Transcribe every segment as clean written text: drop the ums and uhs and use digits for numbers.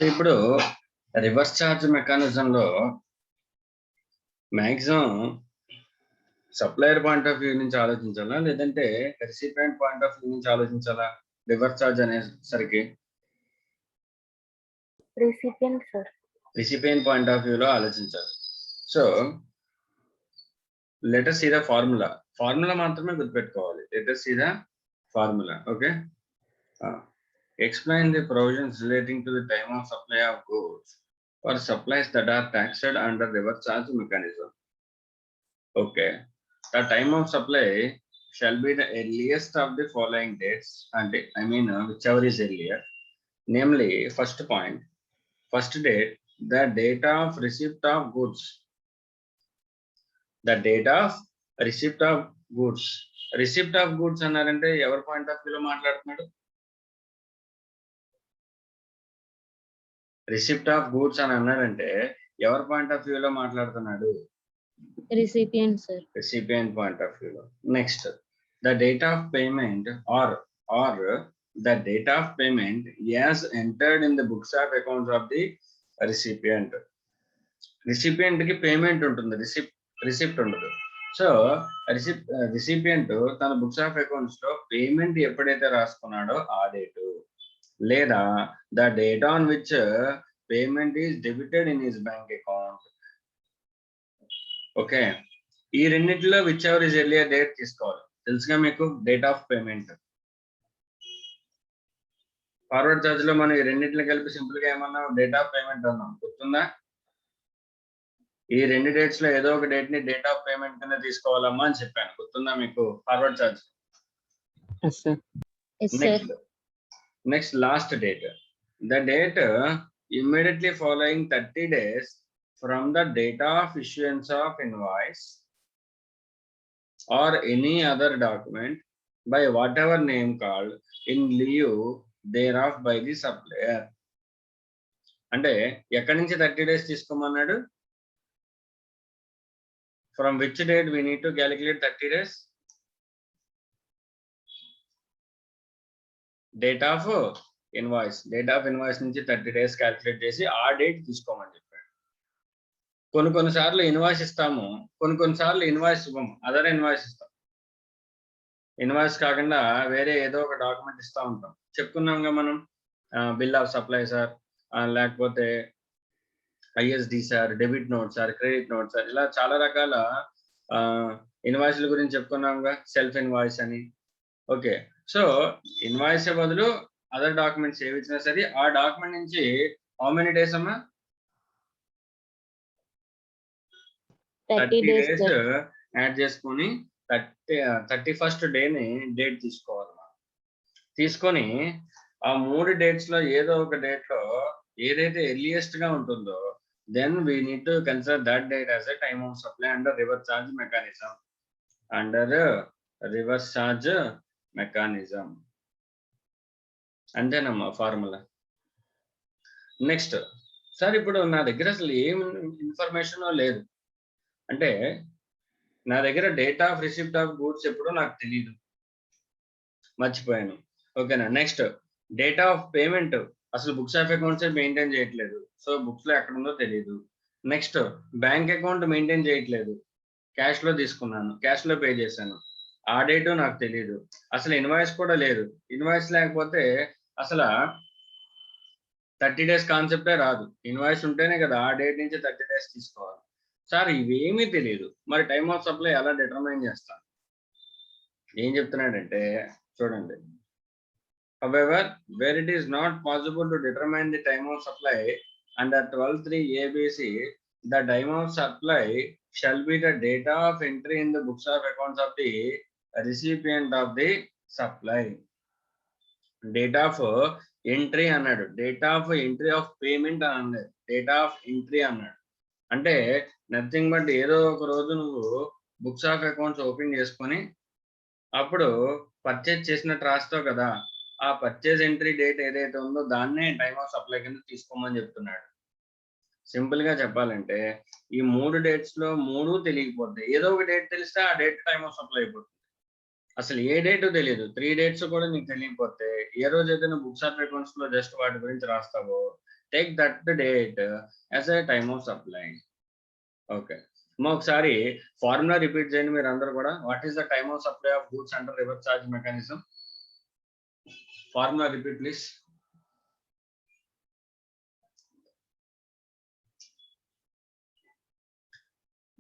ఇప్పుడు reverse charge మెకానిజంలో maximum supplier point of view నుంచి ఆలోచించాలా, లేదంటే రెసిపియంట్ పాయింట్ ఆఫ్ వ్యూ నుంచి ఆలోచించాలా? రివర్స్ ఛార్జ్ అనేసరికి రిసిపియంట్ పాయింట్ ఆఫ్ వ్యూలో ఆలోచించాలి. So let us see the formula మాత్రమే గుర్తుపెట్టుకోవాలి. Let us see the formula. Okay, explain the provisions relating to the time of supply of goods for supplies that are taxed under reverse charge mechanism. Okay, the time of supply shall be the earliest of the following dates, and whichever is earlier, namely first point, first date, the date of receipt of goods. The date of receipt of goods. Receipt of goods అన్నారంటే ఎవరి point of వ్యూలో మాట్లాడుతున్నాడు? Receipt of goods అని అన్నాడంటే ఎవరి point of వ్యూలో మాట్లాడుతున్నాడు? Recipient, sir. Recipient point of view. Next, the date of payment or the date of payment as entered in the books of accounts of the recipient. Recipient ki payment ఉంటుంది, receipt ఉండదు. So recipient తన books of accounts లో payment ఎప్పుడైతే రాసుకున్నాడో ఆ date, లేదా the date on which payment is debited in his bank account. Okay, ఈ రెండింటిలో which ever is earlier date తీసుకోవాలి. తెలుసుగా మీకు date of payment. Forward charge లో మనం ఈ రెండింటిని కలిపి సింపుల్ గా ఏమన్నాం? డేట్ ఆఫ్ పేమెంట్ అన్నాం, గుర్తుందా? ఈ రెండు డేట్స్ లో ఏదో ఒక డేట్ ని డేట్ ఆఫ్ పేమెంట్ కింద తీసుకోవాలమ్మా అని చెప్పాను, గుర్తుందా మీకు? Forward charge. Next last date, the date immediately following 30 days from the date of issuance of invoice or any other document by whatever name called in lieu thereof by the supplier. అంటే ఎక్కడి నుంచి 30 days తీసుకోమన్నాడు? From which date we need to calculate 30 days? Date of invoice. Date of invoice నుంచి 30 days calculate చేసి ఆ date తీసుకోమని చెప్పాడు. కొన్నిసార్లు invoice ఇస్తాము, కొన్నిసార్లు ఇన్వాయిస్ ఇవ్వము, అదర్ ఇన్వాయిస్ ఇస్తాం. ఇన్వాయిస్ కాకుండా వేరే ఏదో ఒక డాక్యుమెంట్ ఇస్తూ ఉంటాం. చెప్పుకున్నాంగా మనం, బిల్ ఆఫ్ సప్లై సార్, లేకపోతే ISD sir, debit note sir, credit note sir, ఇలా చాలా రకాల ఇన్వాయిస్ల గురించి చెప్పుకున్నాంగా, సెల్ఫ్ ఇన్వాయిస్ అని. ఓకే, సో ఇన్వాయిస్ బదులు అదర్ డాక్యుమెంట్స్ ఏవి ఇచ్చినా సరే ఆ డాక్యుమెంట్ నుంచి హౌ మెనీ డేస్ అమ్మా? 30 days యాడ్ చేసుకొని 31st డేని డేట్ తీసుకోవాలమ్మా. తీసుకొని ఆ 3 డేట్స్ లో ఏదో ఒక డేట్ లో ఏదైతే ఎర్లియస్ట్ గా ఉంటుందో then we need to consider that date as a time of supply under reverse charge mechanism. Under reverse charge mechanism. అంతేనమ్మా ఫార్ములా. నెక్స్ట్ సార్, ఇప్పుడు నా దగ్గర అసలు ఏం ఇన్ఫర్మేషన్ లేదు అంటే, నా దగ్గర date of receipt of goods ఎప్పుడో నాకు తెలియదు, మర్చిపోయాను. ఓకేనా? నెక్స్ట్, డేట్ ఆఫ్ పేమెంట్ అసలు బుక్స్ ఆఫ్ అకౌంట్స్ మెయింటైన్ చేయట్లేదు, సో బుక్స్ లో ఎక్కడ ఉందో తెలియదు. నెక్స్ట్, బ్యాంక్ అకౌంట్ మెయింటైన్ చేయట్లేదు, క్యాష్ లో తీసుకున్నాను, క్యాష్ లో పే చేశాను, ఆ డేటు నాకు తెలియదు. అసలు ఇన్వాయిస్ కూడా లేదు. ఇన్వాయిస్ లేకపోతే అసలు 30 days కాన్సెప్టే రాదు. ఇన్వాయిస్ ఉంటేనే కదా ఆ డేట్ నుంచి 30 days తీసుకోవాలి. సార్ ఇవేమీ తెలియదు, మరి టైమ్ ఆఫ్ సప్లై ఎలా డిటర్మైన్ చేస్తాను? ఏం చెప్తున్నాడంటే చూడండి. However, where it is not possible to determine the time of supply under 12(3) ABC, the time of supply shall be the date of entry in the books of accounts of the recipient of the supply. Date of entry అన్నాడు, date of entry of payment అని అన్నాడు, date of entry అన్నాడు. అంటే nothing but ఏదో ఒక రోజు నువ్వు books of accounts open చేసుకొని అప్పుడు పర్చేజ్ చేసినట్టు రాస్తావు కదా, ఆ పర్చేజ్ ఎంట్రీ డేట్ ఏదైతే ఉందో దాన్నే టైమ్ ఆఫ్ సప్లై కింద తీసుకోమని చెప్తున్నాడు. సింపుల్ గా చెప్పాలంటే ఈ 3 డేట్స్ లో 3 తెలియకపోతే ఏదో ఒక డేట్ తెలిస్తే ఆ డేట్ టైమ్ ఆఫ్ సప్లై అయిపోతుంది. అసలు ఏ డేట్ తెలియదు, 3 dates కూడా నీకు తెలియకపోతే ఏ రోజు అయితే నువ్వు బుక్స్ ఆఫ్ అకౌంట్స్ లో జస్ట్ వాటి గురించి రాస్తావో take that date as a time of supply. Okay, ఒకసారి ఫార్ములా రిపీట్ చేయండి మీరు అందరూ కూడా. What is the time of supply of goods under reverse charge mechanism? Formula repeat please.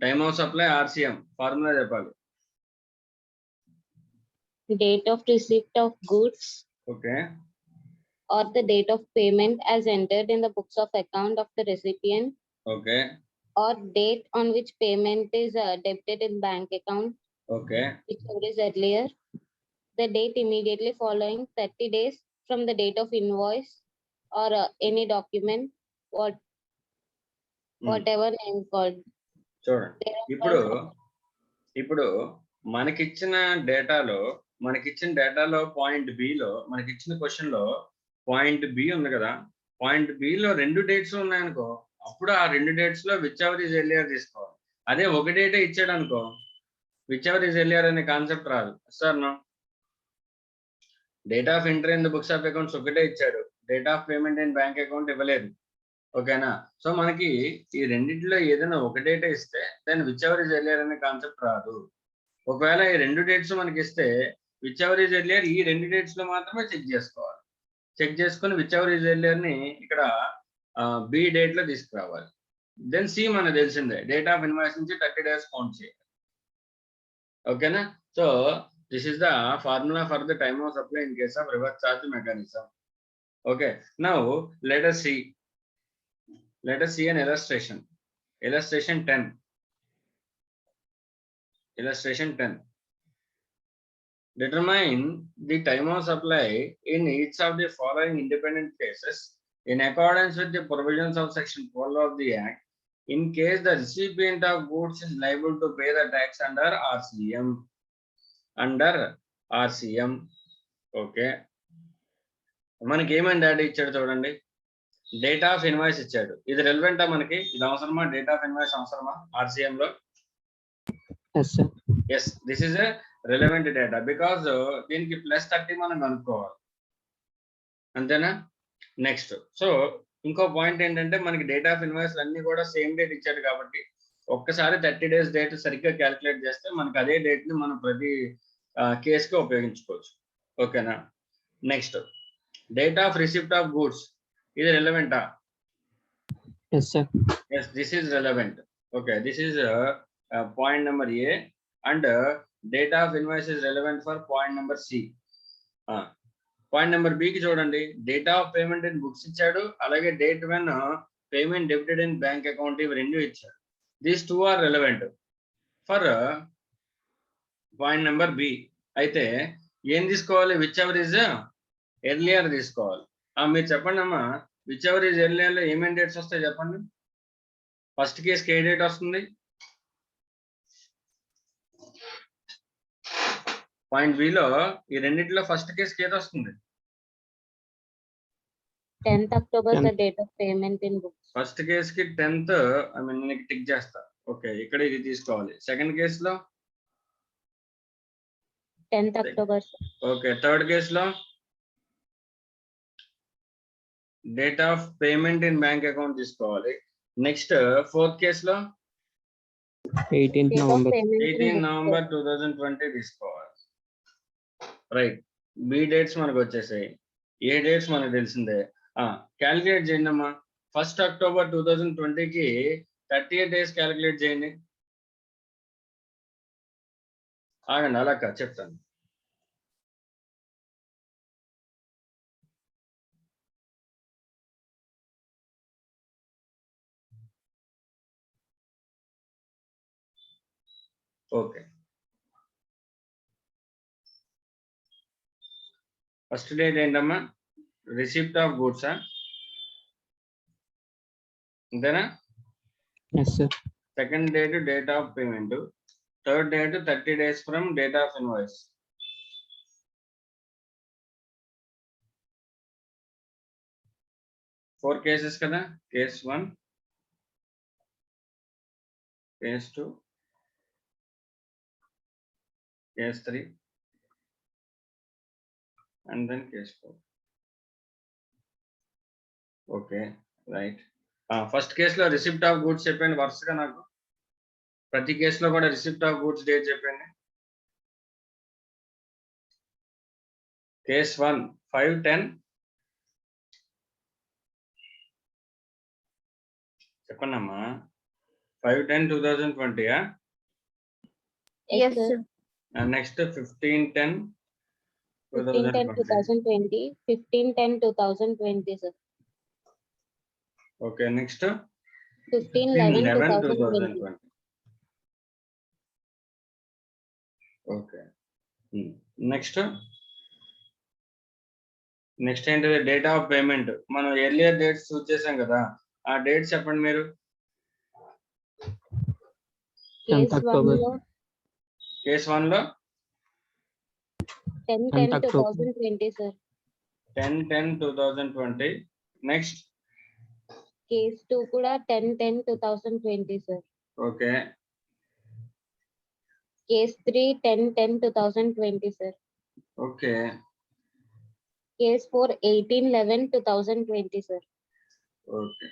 Time of supply RCM formula చెప్పాలి. Date of receipt of goods okay, or the date of payment as entered in the books of account of the recipient, okay, or date on which payment is debited in bank account, okay, whichever is earlier. The date immediately following 30 days from the date of invoice or any document, whatever name called. చూడండి. There are ఇప్పుడు also- ఇప్పుడు మనకిచ్చిన డేటాలో point below మనకిచ్చిన question లో point B ఉంది కదా, point below 2 dates ఉన్నాయనుకో, అప్పుడు ఆ 2 డేట్స్ లో విచ్ ఎవర్ ఈజ్ ఎర్లియర్ తీసుకోవాలి. అదే ఒక డేటే ఇచ్చాడు అనుకో, విచ్ ఎవర్ ఈజ్ ఎర్లియర్ అనే కాన్సెప్ట్ రాదు. Sir no, date of entry in the books of accounts ఒకటే ఇచ్చాడు, date of payment in bank account ఇవ్వలేదు. ఓకేనా? సో మనకి ఈ రెండింటిలో ఏదైనా ఒక డేటా ఇస్తే దాని విచ్ ఎవర్ ఇస్ ఎర్లియర్ అనే కాన్సెప్ట్ రాదు. ఒకవేళ ఈ 2 డేట్స్ మనకి ఇస్తే విచ్ ఎవర్ ఇస్ ఎర్లియర్ ఈ 2 డేట్స్ లో మాత్రమే చెక్ చేసుకోవాలి. చెక్ చేసుకుని విచ్ ఎవర్ ఇస్ ఎర్లియర్ ని ఇక్కడ బి డేట్ లో తీసుకురావాలి. దెన్ సి మనకు తెలిసిందే, డేట్ ఆఫ్ ఇన్వాయిస్ నుంచి 30 days కౌంట్ చేయాలి. ఓకేనా? So this is the formula for the time of supply in case of reverse charge mechanism. Okay, now let us see an illustration. Illustration 10. Determine the time of supply in each of the following independent cases in accordance with the provisions of section 12 of the act, in case the recipient of goods is liable to pay the tax under RCM. Okay, మనకి ఏమైనా data ఇచ్చాడు చూడండి. Date of invoice ఇచ్చాడు. ఇది రెలవెంటా మనకి? ఇది అవసరమా? Date of invoice అవసరమా RCM లో? Yes, this is a relevant data because దీనికి +30 మనం కనుక్కోవాలి. అంతేనా? నెక్స్ట్, సో ఇంకో పాయింట్ ఏంటంటే మనకి డేట్ ఆఫ్ ఇన్వాయిస్ అన్ని కూడా సేమ్ డేట్ ఇచ్చాడు కాబట్టి ఒక్కసారి 30 days డేట్ సరిగ్గా క్యాలిక్యులేట్ చేస్తే మనకి అదే డేట్ ని మనం ప్రతి కేసుకి ఉపయోగించుకోవచ్చు. ఓకేనా? Next, date of receipt of goods, ఇది రెలవెంటా? Yes, sir. Yes, this is relevant. Okay, this is point number A, and date of invoice is relevant for point number C. Point number B కి చూడండి, date of payment in books ఇచ్చాడు, అలాగే date when payment debited in bank account, ఇవి రెండు ఇచ్చాడు. These 2 are relevant for point number B. అయితే ఏం తీసుకోవాలి? విచ్ ఎవర్ ఇస్ ఎర్లియర్ తీసుకోవాలి. మీరు చెప్పండి అమ్మా, విచ్ ఎవర్ ఈజ్ ఎర్లియర్ లో ఏమేమి డేట్స్ వస్తాయి చెప్పండి. ఫస్ట్ కేసుకి ఏ డేట్ వస్తుంది? పాయింట్ బిలో ఈ రెండిట్లో ఫస్ట్ కేసుకి ఏది వస్తుంది? 10th October the date of payment in books. First కేసుకి 10th, నేను టిక్ చేస్తా. ఓకే, ఇక్కడ ఇది తీసుకోవాలి. సెకండ్ కేసులో 10th October. ఓకే, థర్డ్ కేసులో date of payment in bank account తీసుకోవాలి. నెక్స్ట్ ఫోర్త్ కేసులో 18th Date of November. payment in 18 books. November 2020 తీసుకోవాలి. రైట్, బి డేట్స్ మనకు వచ్చేసాయి. ఏ డేట్స్ మనకు తెలిసిందే. క్యాలిక్యులేట్ చేయండి అమ్మా. 1st October 2020కి 38 days క్యాలిక్యులేట్ చేయండి. ఆగండి, అలా కాదు చెప్తాను. ఓకే, ఫస్ట్ డేట్ ఏంటమ్మా? రిసిప్ట్ ఆఫ్ గూడ్సా? అంతేనా? Yes, sir. Second date date of payment, third date 30 days from date of invoice. Four cases కదా, case 1, case 2, case 3 and then case 4. Okay, right. First కేసులో రిసిప్ట్ ఆఫ్ గూడ్స్ చెప్పండి వరుసగా నాకు. ప్రతి కేసులో కూడా రిసిప్ట్ ఆఫ్ గూడ్స్ డేట్ చెప్పండి. Case 1 5/10 చెప్పండమ్మా. 5/10/2020 Yes, sir. Next 15/10 15/10/2020, 15/10/2020, sir. Okay, next 15/11/2020. 15/11/2020. Okay, next ఏంటిది? Date of payment. మనం ఎర్లియర్ డేట్స్ చూస్ చేసాం కదా, ఆ డేట్స్ చెప్పండి మీరు. Case 1 October. లో కేస్ 1 లో 10/10/2020, sir. 10/10/2020. నెక్స్ట్ Case 2 కూడా 10/10/2020, sir. Okay, Case 3 10/10/2020, sir. Okay, Case 4 18/11/2020, sir. Okay.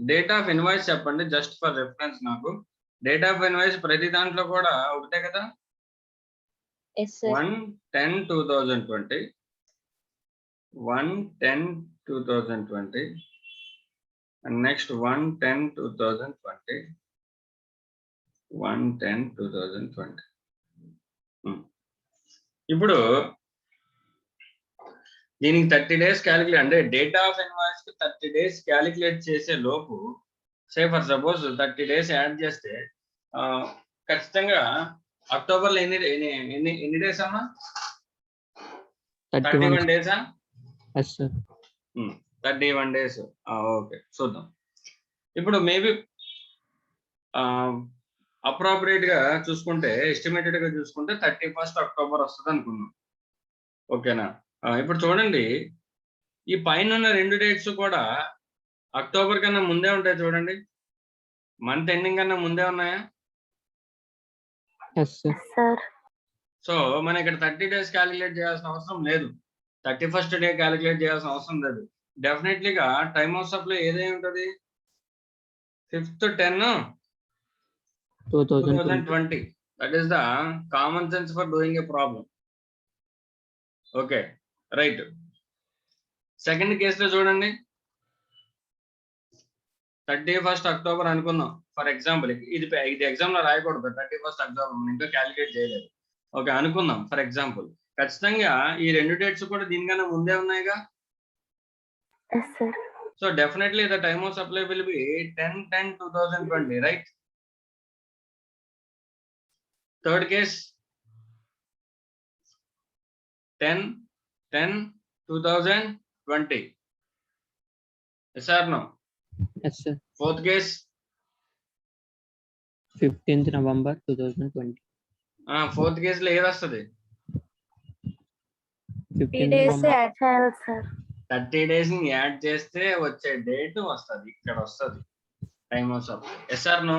Date of invoice చెప్పండి జస్ట్ ఫర్ రెఫరెన్స్. నాకు డేట్ ఆఫ్ ఇన్వాయిస్ ప్రతి దాంట్లో కూడా ఒకటే కదా. Yes, sir. 1/10/2020, 1/10/2020, and next 1/10/2020, 1/10/2020. ఇప్పుడు దీనికి 30 days క్యాలిక్యులేట్, అంటే డేట్ ఆఫ్ ఇన్వాయిస్ కి 30 days క్యాలిక్యులేట్ చేసే లోపు, సే ఫర్ సపోజ్ 30 days యాడ్ చేస్తే ఖచ్చితంగా అక్టోబర్లో ఎన్ని డేస్ అమ్మా? 31 days. Yes, sir. 31 days. Okay, చూద్దాం. ఇప్పుడు మేబీ అప్రాపరియేట్ గా చూసుకుంటే, ఎస్టిమేటెడ్ గా చూసుకుంటే 31st October వస్తుంది అనుకున్నాం. ఓకేనా? ఇప్పుడు చూడండి, ఈ పైన ఉన్న 2 డేట్స్ కూడా అక్టోబర్ కన్నా ముందే ఉంటాయి. చూడండి, మంత్ ఎండింగ్ కన్నా ముందే ఉన్నాయా? Yes, sir. సో మనం ఇక్కడ 30 days క్యాలిక్యులేట్ చేయాల్సిన అవసరం లేదు, 31st డే క్యాలిక్యులేట్ చేయాల్సిన అవసరం లేదు. డెఫినెట్లీగా టైమ్ ఆఫ్ సప్లై ఏదై ఉంటుంది? 5/10/2020. That is the common sense for doing a problem. Okay, right. Second కేసులో చూడండి, 31st October అనుకుందాం ఫర్ ఎగ్జాంపుల్. ఇది ఎగ్జామ్ లో రాయకూడదు, 31st October మనం ఇంకా క్యాలిక్యులేట్ చేయలేదు. ఓకే, అనుకుందాం ఫర్ ఎగ్జాంపుల్. ఖచ్చితంగా ఈ 2 డేట్స్ కూడా దీనికన్నా ముందే ఉన్నాయిగా. Yes, sir. So definitely the time of supply will B 10/10/2020, right? Third case 10/10/2020. Yes or no? Yes, sir. Fourth case 15th November 2020. Fourth case లో ఏది వస్తుంది? 15th days November. యాడ్ చేయాలి సార్. 30 days ని add చేస్తే వచ్చే date వస్తుంది, ఇక్కడ వస్తుంది time of supply. Yes or no?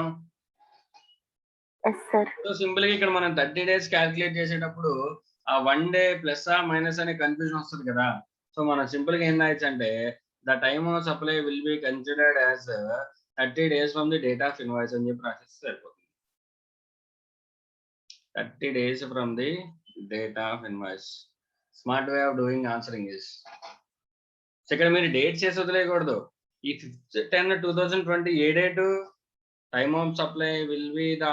Yes sir. So simple గా ఇక్కడ మనం 30 days క్యాలిక్యులేట్ చేసేటప్పుడు ఆ 1 day ప్లస్ ఆ మైనస్ అనే కన్ఫ్యూజన్ వస్తుంది కదా. సో మనం సింపుల్ గా ఏం రాయొచ్చు అంటే, the time of supply will be considered as 30 days from the date of invoice అని చెప్పి రాసేస్తే సరిపోతుంది. 30 days from the date of invoice. Smart way of doing answering is. ఇక్కడ మీరు డేట్ చేసి వదిలేయకూడదు. ఈ 5/10/2020 ఏ date? Time of supply will be the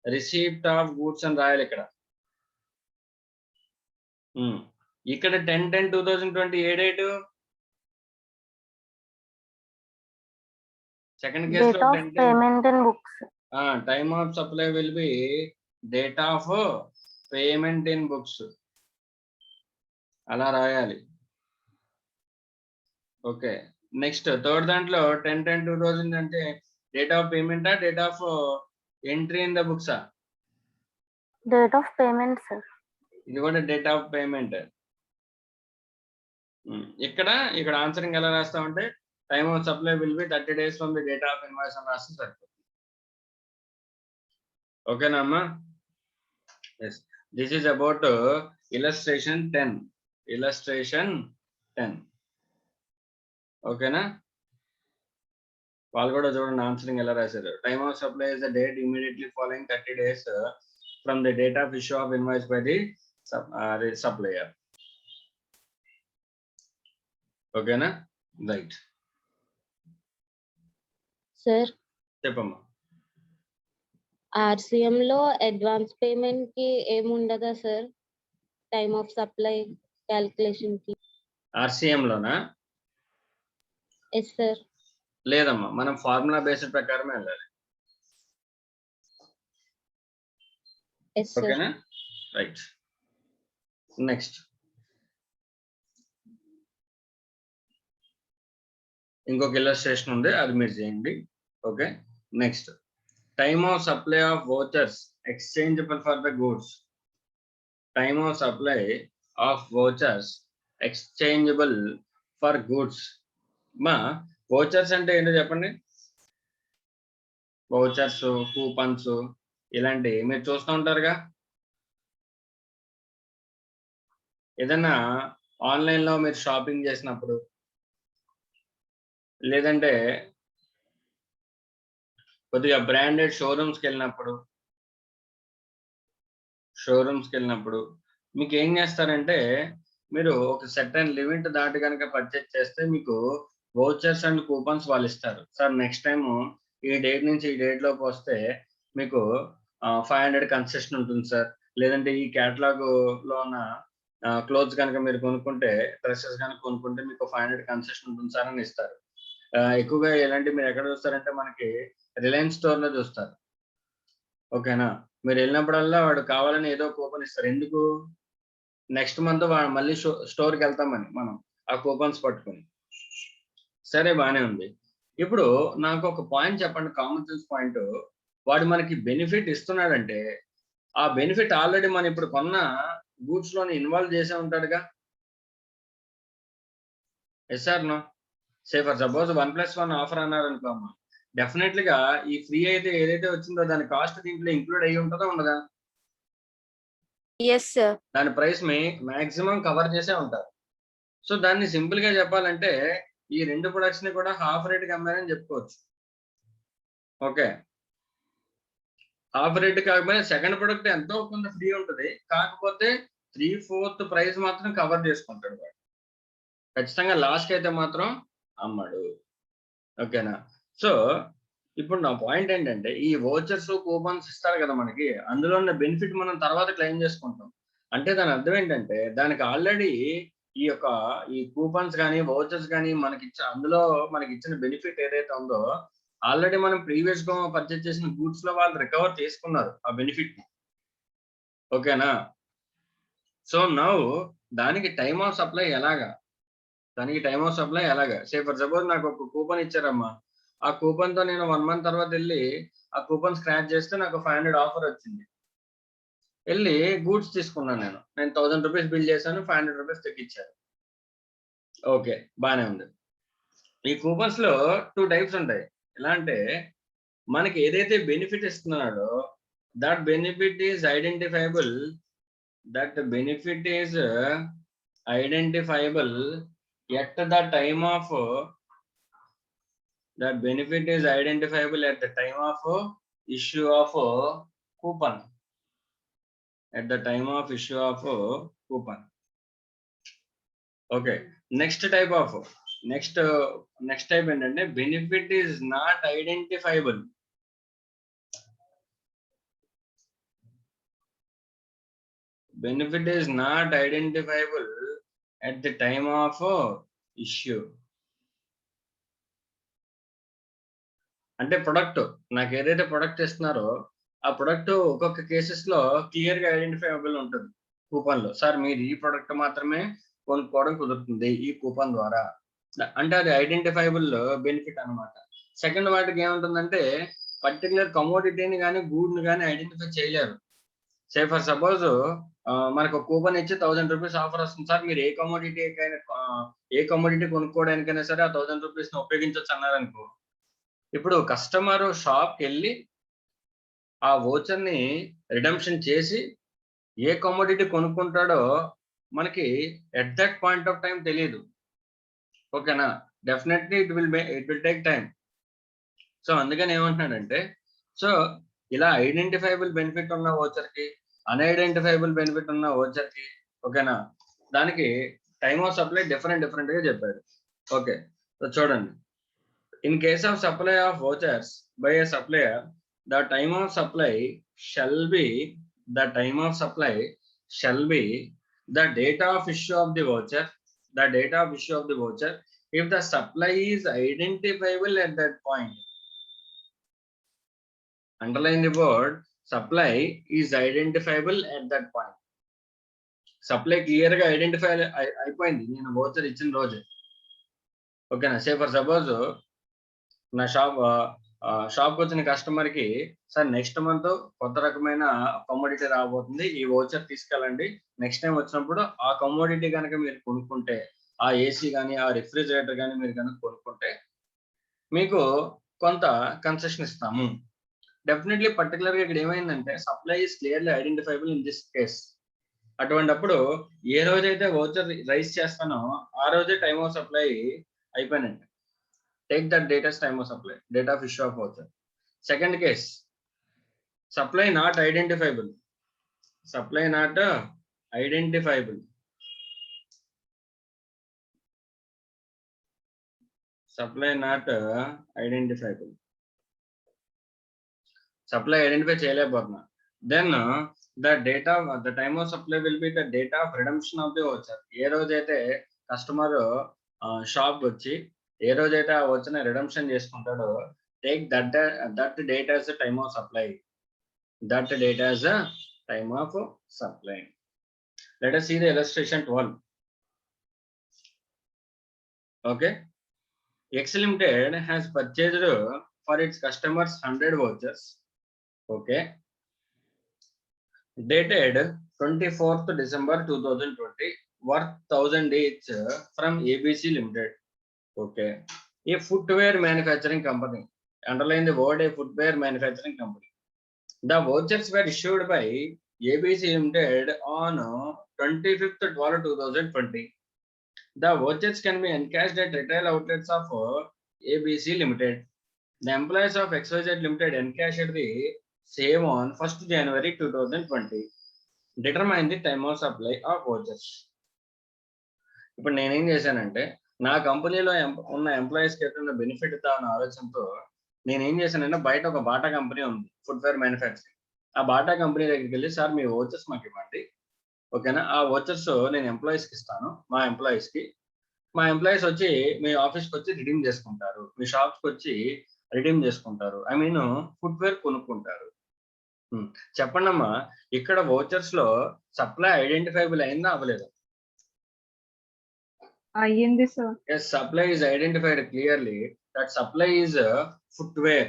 receipt of goods అని రాయాలి ఇక్కడ. ఇక్కడ 10/10/2020 ఏ డేటు? సెకండ్ కేసులో date of payment in books. Time of supply will be date of payment in books అలా రాయాలి. ఓకే, నెక్స్ట్ థర్డ్ దాంట్లో 10/10/2000 అంటే డేట్ ఆఫ్ పేమెంటా, date of entry in the బుక్సా? Date of payment sir. ఇది కూడా date of payment. ఇక్కడ answering ఎలా రాస్తామంటే, time of supply will be 30 days from the date of invoice అని రాస్తే సరిపోతుంది. ఓకేనా అమ్మా? Yes, this is about illustration 10. ఓకేనా? వాళ్ళు కూడా చూడండి ఆన్సరింగ్ ఎలా రాశారు. Time of supply is the date immediately following 30 days from the date of issue of invoice by the supplier. ఓకేనా? రైట్. సార్ చెప్పమ్మా. RCM లో అడ్వాన్స్ పేమెంట్ కి ఏముండదా sir? Time of supply calculation కి. RCM లోనా? Yes sir. లేదమ్మా, మనం formula based ప్రకారమే వెళ్ళాలి. Yes sir. ఓకేనా? రైట్. నెక్స్ట్ ఇంకొక ఇల్లస్ట్రేషన్ ఉంది, అది మీరు చేయండి. Okay. Next time of supply of vouchers exchangeable for the goods. Time of supply of vouchers exchangeable for goods. మా వోచర్స్ అంటే ఏంటో చెప్పండి. వోచర్స్, కూపన్స్ ఇలాంటివి మీరు చూస్తూ ఉంటారుగా. ఏదైనా ఆన్లైన్లో మీరు షాపింగ్ చేసినప్పుడు, లేదంటే కొద్దిగా బ్రాండెడ్ షోరూమ్స్కి వెళ్ళినప్పుడు మీకు ఏం చేస్తారంటే, మీరు ఒక సర్టెన్ లిమిట్ దాటి కనుక పర్చేస్ చేస్తే మీకు వోచర్స్ అండ్ కూపన్స్ వాళ్ళు ఇస్తారు. సార్ నెక్స్ట్ టైం ఈ డేట్ నుంచి ఈ డేట్ లోపు వస్తే మీకు 500 కన్సెషన్ ఉంటుంది సార్, లేదంటే ఈ క్యాటలాగ్ లో ఉన్న క్లోత్స్ కనుక మీరు కొనుక్కుంటే, డ్రెస్సెస్ కనుక కొనుక్కుంటే మీకు 500 కన్సెషన్ ఉంటుంది సార్ అని ఇస్తారు. ఎక్కువగా ఇలాంటి మీరు ఎక్కడ చూస్తారంటే మనకి రిలయన్స్ స్టోర్ లో చూస్తారు. ఓకేనా? మీరు వెళ్ళినప్పుడల్లా వాడు కావాలని ఏదో కూపన్ ఇస్తారు. ఎందుకు? నెక్స్ట్ మంత్ మళ్ళీ స్టోర్కి వెళ్తామని మనం ఆ కూపన్స్ పట్టుకుని. సరే, బానే ఉంది. ఇప్పుడు నాకు ఒక పాయింట్ చెప్పండి, కామన్ సెన్స్ పాయింట్. వాడు మనకి బెనిఫిట్ ఇస్తున్నాడంటే ఆ బెనిఫిట్ ఆల్రెడీ మనం ఇప్పుడు కొన్న గూడ్స్ లోని ఇన్వాల్వ్ చేసే ఉంటాడుగా. Yes or no? Say for suppose 1+1 offer అన్నారు అనుకో అమ్మా, డెఫినెట్లీగా ఈ ఫ్రీ అయితే ఏదైతే వచ్చిందో దాని కాస్ట్ దీంట్లో ఇంక్లూడ్ అయ్యి ఉంటుందా ఉండదా? Yes sir. దాని ప్రైస్ మాక్సిమం కవర్ చేసే ఉంటారు. సో దాన్ని సింపుల్ గా చెప్పాలంటే ఈ రెండు ప్రొడక్ట్స్ ని కూడా హాఫ్ రేట్ కి అమ్మారని చెప్పుకోవచ్చు. ఓకే, హాఫ్ రేట్ కాకపోయినా సెకండ్ ప్రొడక్ట్ ఎంతో కొంత ఫ్రీ ఉంటుంది, కాకపోతే 3/4 ప్రైస్ మాత్రం కవర్ చేసుకుంటాడు వాడు. ఖచ్చితంగా లాస్ట్ అయితే మాత్రం అమ్మాడు. ఓకేనా? సో ఇప్పుడు నా పాయింట్ ఏంటంటే, ఈ వోచర్స్ కూపన్స్ ఇస్తారు కదా మనకి, అందులో ఉన్న బెనిఫిట్ మనం తర్వాత క్లెయిమ్ చేసుకుంటాం. అంటే దాని అర్థం ఏంటంటే, దానికి ఆల్రెడీ ఈ కూపన్స్ కానీ వోచర్స్ కానీ అందులో మనకి ఇచ్చిన బెనిఫిట్ ఏదైతే ఉందో, ఆల్రెడీ మనం ప్రీవియస్ గా పర్చేస్ చేసిన గూడ్స్ లో వాళ్ళు రికవర్ చేసుకున్నారు ఆ బెనిఫిట్. ఓకేనా? సో నౌ దానికి టైమ్ ఆఫ్ సప్లై ఎలాగా? సే ఫర్ సపోజ్ నాకు ఒక కూపన్ ఇచ్చారమ్మా, ఆ కూపన్ తో నేను 1 month తర్వాత వెళ్ళి ఆ కూపన్ స్క్రాచ్ చేస్తే నాకు 500 ఆఫర్ వచ్చింది. వెళ్ళి గూడ్స్ తీసుకున్నాను. నేను 1000 రూపీస్ బిల్ చేశాను, 500 రూపీస్ తగ్గించారు. ఓకే, బానే ఉంది. ఈ కూపన్స్ లో 2 టైప్స్ ఉంటాయి. ఎలా అంటే, మనకి ఏదైతే బెనిఫిట్ ఇస్తున్నాడో that benefit is identifiable at the time of issue of coupon. Okay, next type ఏంటంటే benefit is not identifiable. Benefit is not identifiable at the time of issue. అంటే ప్రొడక్ట్ నాకు ఏదైతే ప్రొడక్ట్ ఇస్తున్నారో ఆ ప్రొడక్ట్ ఒక్కొక్క cases లో clear గా identifiable ఉంటుంది కూపన్ లో. సార్ మీరు ఈ ప్రొడక్ట్ మాత్రమే కొనుక్కోవడం కుదురుతుంది ఈ కూపన్ ద్వారా అంటే అది ఐడెంటిఫైబుల్ బెనిఫిట్ అన్నమాట. సెకండ్ వాటికి ఏముంటుందంటే, పర్టికులర్ కమోడిటీని కానీ గూడ్ని కానీ ఐడెంటిఫై చేయలేరు. సే ఫర్ సపోజ్ మనకు కూపన్ ఇచ్చి 1000 రూపీస్ ఆఫర్ వస్తుంది సార్, మీరు ఏ కమోడిటీ కొనుక్కోవడానికైనా సరే ఆ 1000 రూపీస్ ని ఉపయోగించవచ్చు అన్నారనుకో, ఇప్పుడు కస్టమర్ షాప్కి వెళ్ళి ఆ వోచర్ ని రిడమ్షన్ చేసి ఏ కమోడిటీ కొనుక్కుంటాడో మనకి at that point of time తెలియదు. ఓకేనా? Definitely it will take time. So అందుకని ఏమంటున్నాడంటే, సో ఇలా ఐడెంటిఫైబుల్ బెనిఫిట్ ఉన్న ఓచర్ కి, అన్ఐడెంటిఫైబుల్ బెనిఫిట్ ఉన్న ఓచర్ కి, ఓకేనా, దానికి టైమ్ ఆఫ్ సప్లై డిఫరెంట్ గా చెప్పాడు. ఓకే, సో చూడండి, in case of supply of vouchers by a supplier, the time of supply shall be the date of issue of the voucher, if the supply is identifiable at that point. Underline the word supply is identifiable at that point. Supply clear గా identify అయిపోయింది నేను voucher ఇచ్చిన రోజు. ఓకేనా, సే for suppose నా షాప్కి వచ్చిన customer కి, సార్ నెక్స్ట్ మంత్ కొత్త రకమైన కమోడిటీ రాబోతుంది, ఈ వోచర్ తీసుకెళ్ళండి, నెక్స్ట్ టైం వచ్చినప్పుడు ఆ కమోడిటీ కనుక మీరు కొనుక్కుంటే, ఆ ఏసీ కానీ ఆ రిఫ్రిజిరేటర్ కానీ మీరు కనుక కొనుక్కుంటే మీకు కొంత కన్సెషన్ ఇస్తాము. డెఫినెట్లీ పర్టికులర్ గా ఇక్కడ ఏమైందంటే supply is clearly identifiable in this case. అటువంటిప్పుడు ఏ రోజైతే వోచర్ రైజ్ చేస్తానో ఆ రోజే టైమ్ ఆఫ్ సప్లై అయిపోయినట్టు. Take that date as time of supply, date of issue of voucher. Second case, supply not identifiable. Supply not identifiable. Supply not identifiable. Supply identify చేయలేకపోతున్నా. Then the time of supply will be the date of redemption of the voucher. ఏ రోజైతే customer shop వచ్చి ఏ రోజైతే ఆ వచ్చిన redemption చేసుకుంటాడో, take that date as the time of supply. Let us see the illustration 12. Okay, X Limited has purchased for its customers 100 vouchers, okay, dated 24th December 2020, worth 1000 each from ABC Limited. Okay, a footwear manufacturing company. Underline the word a footwear manufacturing company. The vouchers were issued by ABC Limited on 25th 12/2020. The vouchers can be encashed at retail outlets of ABC Limited. The employees of XYZ Limited encashed the same on 1st January 2020. Determine the time of supply of vouchers. ఇప్పుడు నేనేం చేశానంటే, నా కంపెనీలో ఉన్న ఎంప్లాయీస్కి ఎట్లా benefit ఇద్దామన్న ఆలోచనతో నేనేం చేశానంటే, బయట ఒక బాటా కంపెనీ ఉంది, ఫుట్వేర్ మ్యానుఫ్యాక్చరింగ్. ఆ బాటా కంపెనీ దగ్గరికి వెళ్ళి, సార్ మీ వోచర్స్ మాకు ఇవ్వండి, ఓకేనా, ఆ వోచర్స్ నేను ఎంప్లాయీస్కి ఇస్తాను, మా ఎంప్లాయీస్ వచ్చి మీ ఆఫీస్కి వచ్చి రిడీమ్ చేసుకుంటారు, మీ షాప్స్కి వచ్చి రిడీమ్ చేసుకుంటారు, ఐ మీన్ ఫుట్వేర్ కొనుక్కుంటారు. చెప్పండి అమ్మా, ఇక్కడ వోచర్స్ లో సప్లై ఐడెంటిఫైబుల్ అయిందా అవ్వలేదు? Yes, supply is identified clearly. That supply is footwear.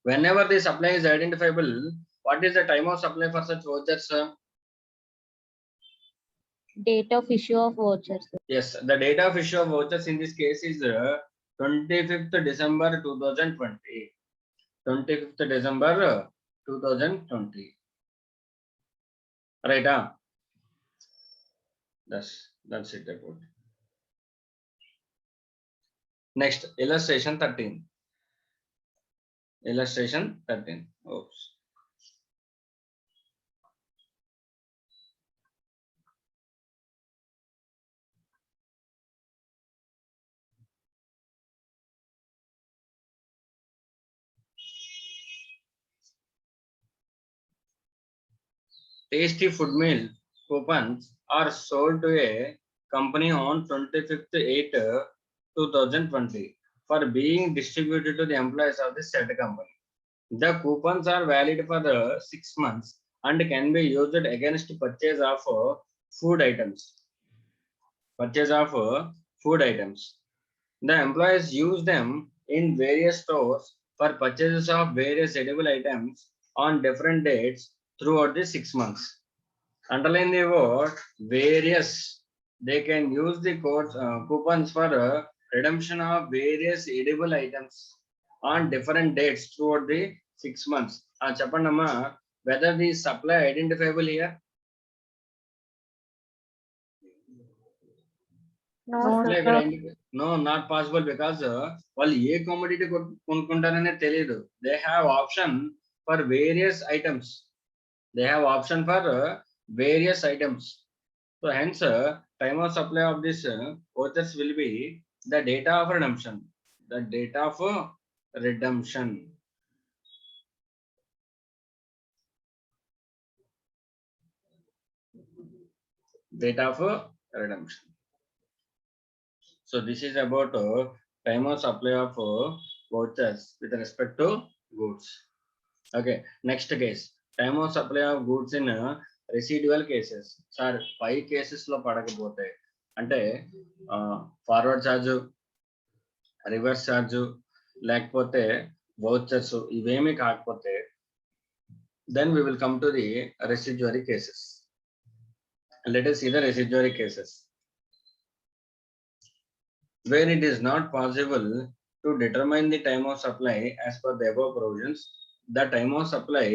Whenever the supply is identifiable, what is the time of supply for such vouchers? Date of issue of vouchers. Yes, the date of issue of vouchers in this case is 25th December 2020. 25th December 2020. Right? That's it about. Next, illustration 13. Oops. Tasty food meal coupons are sold to a company on 25th 8/2020 for being distributed to the employees of the said company. The coupons are valid for 6 months and can be used against purchase of food items. The employees use them in various stores for purchases of various edible items on different dates throughout the 6 months. Underline the word various. They can use the coupons for redemption of various edible items on different dates throughout the 6 months. Chapandama, whether the supply identifiable here? No, ఇలా sir. ఇక్కడ no not possible because వాళ్ళు ఏ commodity కొనుక్కుంటారనే తెలియదు. They have option for various items. So hence time of supply of this vouchers will be the date of redemption. The date of redemption. Date of redemption. So this is about time of supply of vouchers with respect to goods. Okay, next case. Time of supply of goods in residual cases. Sir, 5 cases లో పడకపోతే అంటే forward charge, reverse charge, లేకపోతే vouchers ఇవేమీ కాకపోతే then we will come to the residuary cases. Let us see the residuary cases. Where it is not possible to determine the time of supply as per the above provisions, the time of supply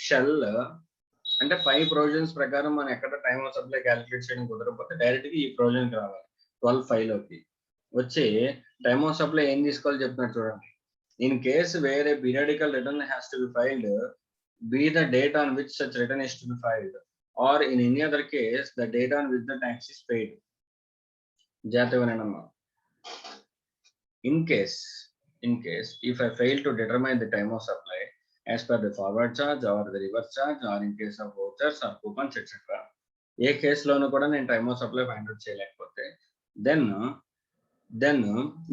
shall అంటే 5 provisions ప్రకారం మనం ఎక్కడ time of supply calculate చేయడం కుదరకపోతే direct గా ఈ provision రావాలి. 12(5) లోకి వచ్చి టైమ్ ఆఫ్ సప్లై ఏం తీసుకోవాలి చెప్తున్నారు చూడండి. In case where A periodical return has to be filed, be the date on which such return is to be filed, or in any other case the date on which the tax is paid. Jatavananamma. In case if I fail to determine the time of supply as per the forward charge or the reverse charge, or in case of vouchers or coupons etc., ఏ కేసులోనూ కూడా నేను time of supply find out చేయలేకపోతే then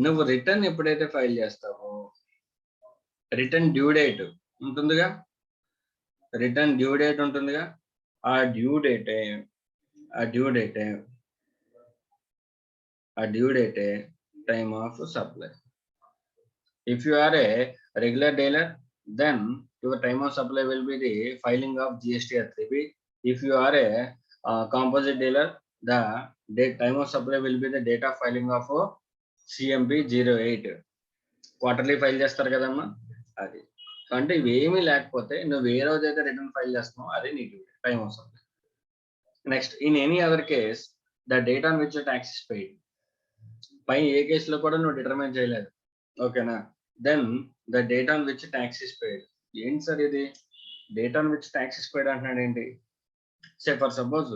నువ్వు return ఎప్పుడైతే file చేస్తావో, return due date ఉంటుందిగా, return due date ఉంటుందిగా, ఆ డ్యూ డేటే time of supply. If you are a regular dealer, then your time of supply will be the filing of GST or 3B. If you are a composite dealer, the time of supply will be the date of filing of CMP 08. Quarterly file చేస్తారు కదమ్మా, అది. అంటే ఇవేమీ లేకపోతే నువ్వు ఏ రోజైతే return file చేస్తున్నావు అది నీకు time of supply. Next, in any other case the date on which tax is paid. పై ఏ కేసులో కూడా నువ్వు డిటర్మైన్ చేయలేదు, ఓకేనా? Then the date on which tax is paid. ఏంటి సార్ ఇది date on which tax is paid అంటున్నాడు ఏంటి? సే ఫర్ సపోజ్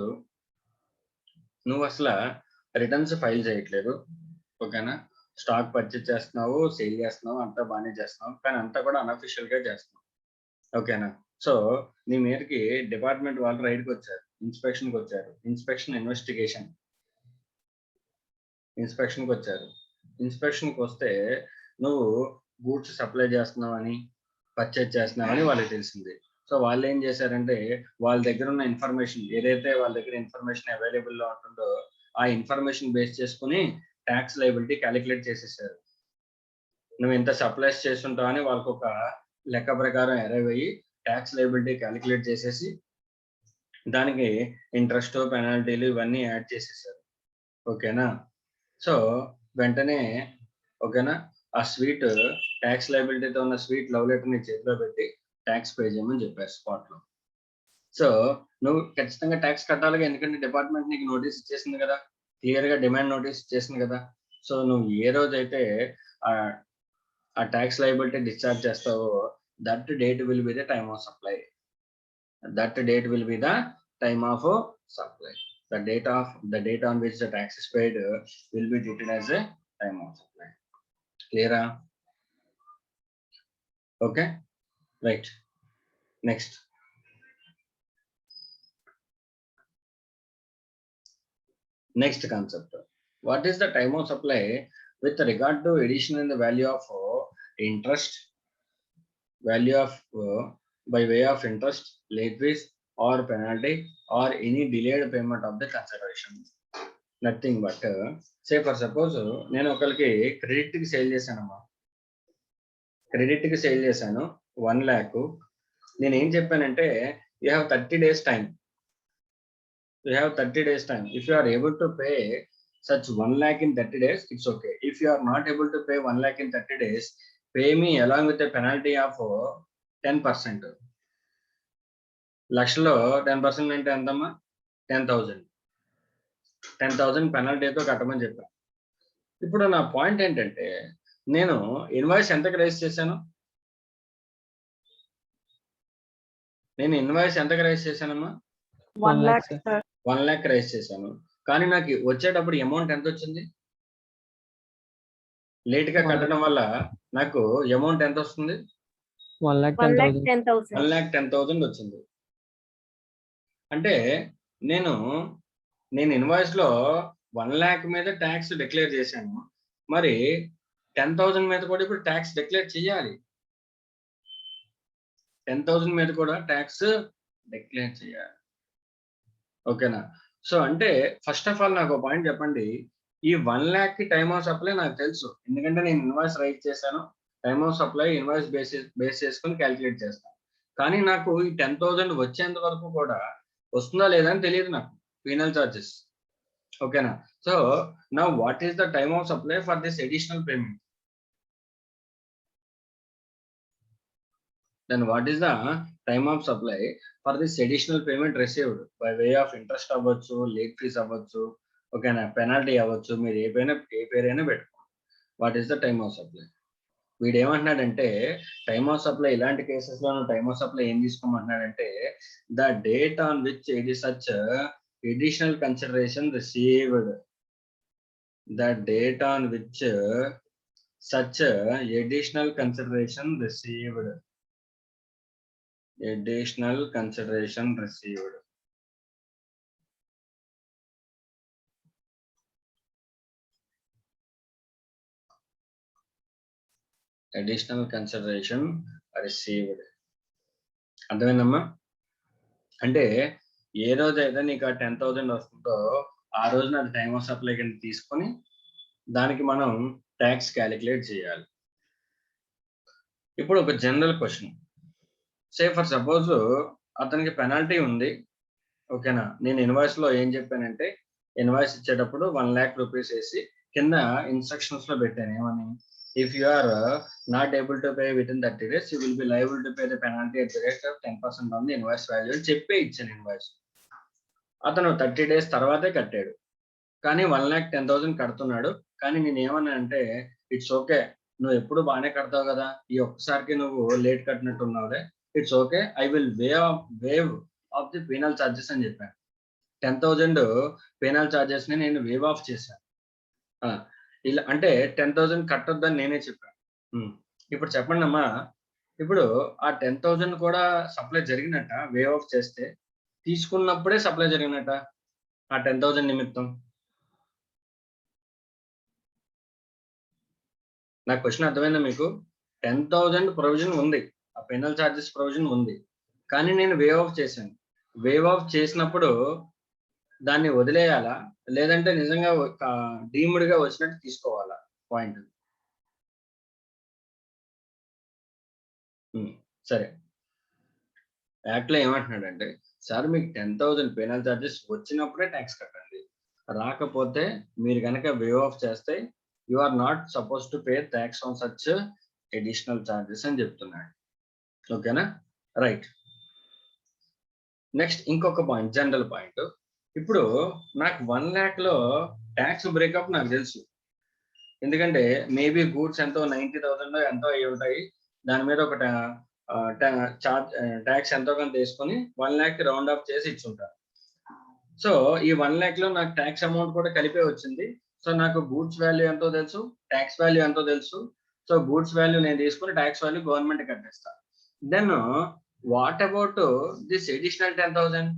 నువ్వు అసలు రిటర్న్స్ ఫైల్ చేయట్లేదు, ఓకేనా? స్టాక్ పర్చేజ్ చేస్తున్నావు, సేల్ చేస్తున్నావు, అంతా బాగానే చేస్తున్నావు, కానీ అంతా కూడా అన్అఫిషియల్ గా చేస్తున్నావు, ఓకేనా? సో నీ మీదకి డిపార్ట్మెంట్ వాళ్ళు రైడ్కి వచ్చారు, ఇన్స్పెక్షన్కి వచ్చారు, ఇన్స్పెక్షన్కి వచ్చారు. ఇన్స్పెక్షన్కి వస్తే నువ్వు గూడ్స్ సప్లై చేస్తున్నావని, పర్చేజ్ చేస్తున్నావని వాళ్ళకి తెలిసింది. సో వాళ్ళు ఏం చేశారంటే వాళ్ళ దగ్గర ఉన్న ఇన్ఫర్మేషన్, ఏదైతే వాళ్ళ దగ్గర ఇన్ఫర్మేషన్ అవైలబుల్లో ఉంటుందో ఆ ఇన్ఫర్మేషన్ బేస్ చేసుకుని ట్యాక్స్ లయబిలిటీ క్యాలిక్యులేట్ చేసేసారు. నువ్వు ఇంత సప్లైస్ చేస్తుంటావు అని వాళ్ళకి ఒక లెక్క ప్రకారం అరైవ్ అయ్యి ట్యాక్స్ లయబిలిటీ క్యాలిక్యులేట్ చేసేసి దానికి ఇంట్రెస్ట్, పెనాల్టీలు ఇవన్నీ యాడ్ చేసేసారు, ఓకేనా? సో వెంటనే ఓకేనా ఆ స్వీట్ ట్యాక్స్ లయబిలిటీతో ఉన్న స్వీట్ లవ్ లెటర్ ని చేతిలో పెట్టి ట్యాక్స్ పే చేయమని చెప్పారు స్పాట్ లో. సో నువ్వు ఖచ్చితంగా ట్యాక్స్ కట్టాలిగా, ఎందుకంటే డిపార్ట్మెంట్ నీకు నోటీస్ ఇచ్చేసింది కదా, క్లియర్ గా డిమాండ్ నోటీస్ ఇచ్చేసింది కదా. సో నువ్వు ఏ రోజైతే ఆ ట్యాక్స్ లయబిలిటీ డిశ్చార్జ్ చేస్తావో that date will be the time of supply. The date on which the tax is paid will be treated as a time of supply. Clear? Okay, right. Next concept. What is the time of supply with regard to addition in the value of interest, by way of interest, late fees or penalty or any delayed payment of the consideration? Nothing but say for suppose నేను ఒకరికి credit కి sale చేశానమ్మా, credit కి sale చేశాను 1 lakh. నేను ఏం చెప్పానంటే you have 30 days time. If you are able to pay such 1 lakh in 30 days, it's okay. If you are not able to pay 1 lakh in 30 days, pay me along with a penalty of 10%. లక్షలో 10% అంటే ఎంతమ్మా? 10,000 పెనాల్టీతో కట్టమని చెప్పాను. ఇప్పుడు నా point ఏంటంటే నేను invoice ఎంతకి రైజ్ చేశాను? నేను ఇన్వాయిస్ ఎంతకి రైజ్ చేశానమ్మా? 1 lakh, sir. 1 lakh రైజ్ చేశాను. కానీ నాకు వచ్చేటప్పుడు అమౌంట్ ఎంత వచ్చింది? లేట్ గా కట్టడం వల్ల నాకు అమౌంట్ ఎంత వస్తుంది? 1,10,000. 1,10,000 వచ్చింది. అంటే నేను ఇన్వాయిస్ లో 1 lakh మీద ట్యాక్స్ డిక్లేర్ చేశాను. మరి 10,000 మీద కూడా ఇప్పుడు ట్యాక్స్ డిక్లేర్ చేయాలి. 10,000 మీద కూడా ట్యాక్స్ డిక్లేర్ చేయాలి. ఓకేనా? సో అంటే ఫస్ట్ ఆఫ్ ఆల్ నాకు ఒక పాయింట్ చెప్పండి. ఈ 1 lakh కి టైమ్ ఆఫ్ సప్లై నాకు తెలుసు. ఎందుకంటే నేను ఇన్వాయిస్ రైట్ చేశాను. Time of supply invoice base చేసుకొని క్యాలిక్యులేట్ చేస్తాను. కానీ నాకు ఈ 10,000 వచ్చేంత వరకు కూడా వస్తుందా లేదా అని తెలియదు నాకు. Penal charges. ఓకేనా? So now what is the time of supply for this additional payment? Then what is the time of supply for this additional payment received by way of interest అవ్వచ్చు, late fees అవ్వచ్చు, ఓకేనా, penalty అవ్వచ్చు, మీరు ఏ పేరైనా పెట్టుకోండి. What is the time of supply? వీడు ఏమంటున్నాడంటే టైమ్ ఆఫ్ సప్లై ఇలాంటి కేసెస్ లో టైమ్ ఆఫ్ సప్లై ఏం తీసుకోమంటున్నాడంటే the date on which it is such additional consideration received. The date on which such additional consideration received. Additional consideration received. Additional consideration received. అర్థమైందమ్మా? అంటే ఏ రోజు అయితే నీకు ఆ 10,000 వస్తుందో ఆ రోజున అది టైమ్ ఆఫ్ సప్లై కింద తీసుకొని దానికి మనం ట్యాక్స్ క్యాలిక్యులేట్ చేయాలి. ఇప్పుడు ఒక general question. Say for suppose అతనికి పెనాల్టీ ఉంది. ఓకేనా? నేను ఇన్వాయిస్ లో ఏం చెప్పానంటే ఇన్వాయిస్ ఇచ్చేటప్పుడు 1 lakh రూపీస్ వేసి కింద ఇన్స్ట్రక్షన్స్ లో పెట్టాను ఏమని, if you are not able to pay within 30 days, you will be liable to pay the penalty at the rate of 10% on the invoice value అని చెప్పే ఇచ్చాను ఇన్వాయిస్. అతను 30 days తర్వాతే కట్టాడు. కానీ 1,10,000 కడుతున్నాడు. కానీ నేను ఏమన్నా అంటే ఇట్స్ ఓకే, నువ్వు ఎప్పుడు బాగానే కడతావు కదా, ఈ ఒక్కసారికి నువ్వు లేట్ కట్టినట్టు ఉన్నావులే, it's okay, I will waive off the penal charges అని చెప్పాను. 10,000 పీనల్ చార్జెస్ ని నేను వేవ్ ఆఫ్ చేశాను. ఇలా అంటే 10,000 కట్టొద్దని నేనే చెప్పాను. ఇప్పుడు చెప్పండి అమ్మా, ఇప్పుడు ఆ 10,000 కూడా సప్లై జరిగినట్ట వేవ్ ఆఫ్ చేస్తే? తీసుకున్నప్పుడే సప్లై జరిగినట్ట ఆ 10,000 నిమిత్తం? నా క్వశ్చన్ అర్థమైందా మీకు? 10,000 ప్రొవిజన్ ఉంది, ఆ పెనల్ చార్జెస్ ప్రొవిజన్ ఉంది, కానీ నేను వేవ్ ఆఫ్ చేశాను. వేవ్ ఆఫ్ చేసినప్పుడు దాన్ని వదిలేయాలా లేదంటే నిజంగా డీమ్డ్ గా వచ్చినట్టు తీసుకోవాలా? పాయింట్. సరే, యాక్ట్లో ఏమంటున్నాడంటే సార్ మీకు 10,000 పెనల్ చార్జెస్ వచ్చినప్పుడే ట్యాక్స్ కట్టండి, రాకపోతే మీరు కనుక వేవ్ ఆఫ్ చేస్తే you are not suppose to pay tax on such additional charges అని చెప్తున్నాడు. ఓకేనా? రైట్. నెక్స్ట్ ఇంకొక పాయింట్, జనరల్ పాయింట్. ఇప్పుడు నాకు 1 lakh లో ట్యాక్స్ బ్రేకప్ నాకు తెలుసు. ఎందుకంటే మేబీ గూడ్స్ ఎంతో 90,000 ఎంతో అయి ఉంటాయి. దాని మీద ఒక ట్యాక్స్ ఎంతో కొంత తీసుకొని 1 lakh రౌండ్ ఆఫ్ చేసి ఇచ్చుంటారు. సో ఈ 1 lakh లో నాకు ట్యాక్స్ అమౌంట్ కూడా కలిపే వచ్చింది. సో నాకు గూడ్స్ వాల్యూ ఎంతో తెలుసు, ట్యాక్స్ వాల్యూ ఎంతో తెలుసు. సో గూడ్స్ వాల్యూ నేను తీసుకుని ట్యాక్స్ వాల్యూ గవర్నమెంట్ కట్టేస్తా. Then what about this additional 10,000?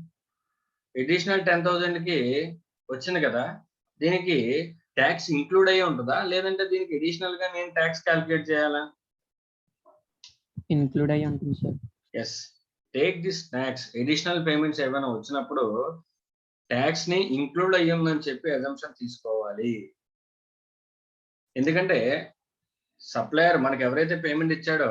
Additional 10,000 కి వచ్చింది కదా, దీనికి ట్యాక్స్ ఇంక్లూడ్ అయ్యి ఉంటుందా లేదంటే దీనికి అడిషనల్ గా నేను ట్యాక్స్ క్యాలిక్యులేట్ చేయాలా? ఇంక్లూడ్ అయ్యి ఉంటుంది sir. Yes, take this tax. Additional payments ఏమైనా వచ్చినప్పుడు ట్యాక్స్ ని ఇంక్లూడ్ అయ్యి ఉందని చెప్పి అజంప్షన్ తీసుకోవాలి. ఎందుకంటే సప్లయర్ మనకి ఎవరైతే పేమెంట్ ఇచ్చాడో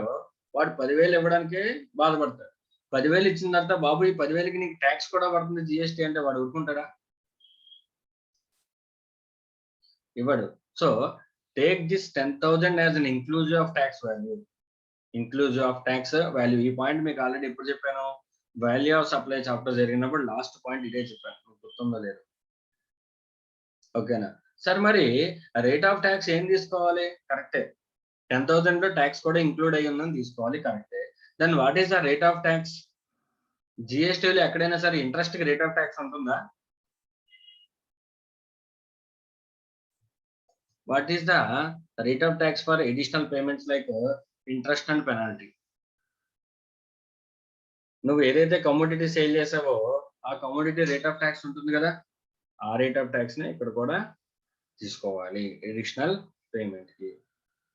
వాడు 10,000 ఇవ్వడానికే బాధపడతాడు. 10,000 ఇచ్చిన తర్వాత బాబు ఈ 10,000కి నీకు ట్యాక్స్ కూడా పడుతుంది జిఎస్టీ అంటే వాడు ఊరుకుంటాడా? ఇవ్వడు. So take this 10,000 as an inclusive of tax value. Inclusive of tax value. ఈ పాయింట్ మీకు ఆల్రెడీ ఎప్పుడు చెప్పాను? వాల్యూ ఆఫ్ సప్లై చాప్టర్ జరిగినప్పుడు లాస్ట్ పాయింట్ ఇదే చెప్పాను, గుర్తుందో లేదు? ఓకేనా? సార్ మరి రేట్ ఆఫ్ ట్యాక్స్ ఏం తీసుకోవాలి? కరెక్టే, 10,000 లో ట్యాక్స్ కూడా ఇంక్లూడ్ అయ్యి ఉందని తీసుకోవాలి, కరెక్టే. Then what is the rate of tax? జిఎస్టీలో ఎక్కడైనా సరే ఇంట్రెస్ట్ కి రేట్ ఆఫ్ ట్యాక్స్ ఉంటుందా? What is the rate of tax for additional payments like interest and penalty? నువ్వు ఏదైతే కమోడిటీ సేల్ చేసావో ఆ కమోడిటీ రేట్ ఆఫ్ ట్యాక్స్ ఉంటుంది కదా, ఆ రేట్ ఆఫ్ ట్యాక్స్ ని ఇక్కడ కూడా తీసుకోవాలి అడిషనల్ పేమెంట్ కి.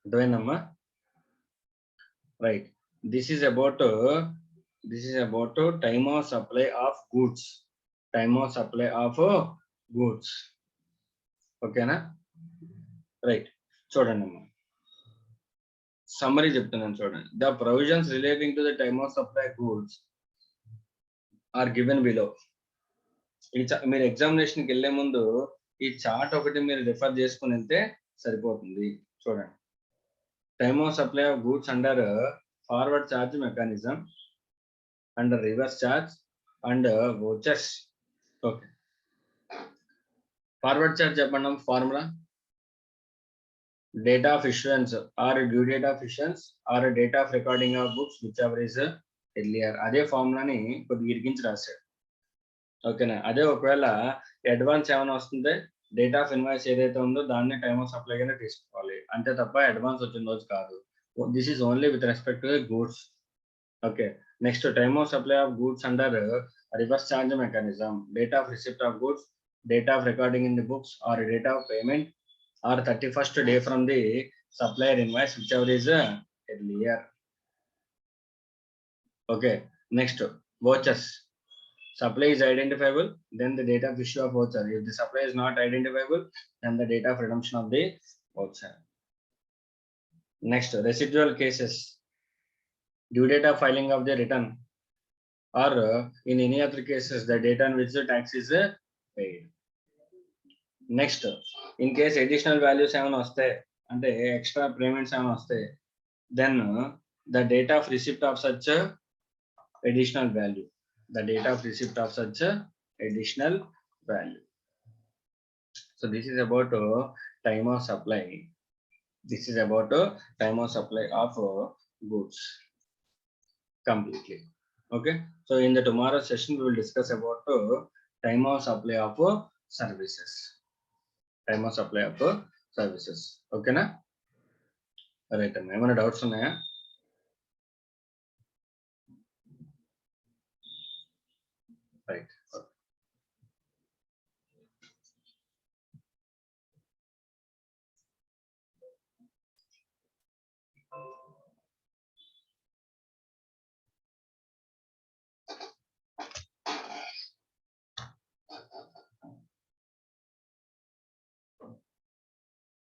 అర్థమైందమ్మా? Right. This is about time of supply of goods. Time of supply of goods. ఓకేనా? రైట్. చూడండి అమ్మా, సమ్మరీ చెప్తున్నాను చూడండి. The provisions relating to the time of supply goods are given below. మీరు ఎగ్జామినేషన్కి వెళ్ళే ముందు ఈ చార్ట్ ఒకటి మీరు రిఫర్ చేసుకుని వెళ్తే సరిపోతుంది. చూడండి, time of supply of goods under forward charge mechanism, under reverse charge and vouchers. Okay, forward charge చెప్పండి formula. Date of issuance or due date of issuance or date of recording of books whichever is earlier. అదే ఫార్ములాని కొద్దిగా ఇరికించి రాశాడు. ఓకేనా? అదే ఒకవేళ advance ఏమైనా వస్తుంది, డేట్ ఆఫ్ ఇన్వాయిస్ ఏదైతే ఉందో దాన్ని టైమ్ ఆఫ్ సప్లై గానే తీసుకోవాలి, అంతే తప్ప అడ్వాన్స్ వచ్చిన రోజు కాదు. This is only with respect to goods. Okay, next time of supply of goods under reverse charge mechanism, date of receipt of goods, date of recording in the books are date of payment are 31st day from the supplier invoice whichever is earlier. Okay, next vouchers. Supply is identifiable, then the date of issue of voucher. If the supply is not identifiable, then the date of redemption of the voucher. Next, residual cases. Due date of filing of the return or in any other cases the date on which the tax is paid. Next, in case additional values ఏమైనా వస్తాయి అంటే extra payments ఏమైనా వస్తాయి, then the date of receipt of such additional value. The date of receipt of such additional value. So this is about time of supply. This is about time of supply of goods completely. Okay, so in the tomorrow session we will discuss about time of supply of services. Time of supply of services. Okay na? Right, ఏమైనా doubts ఉన్నాయా? Right.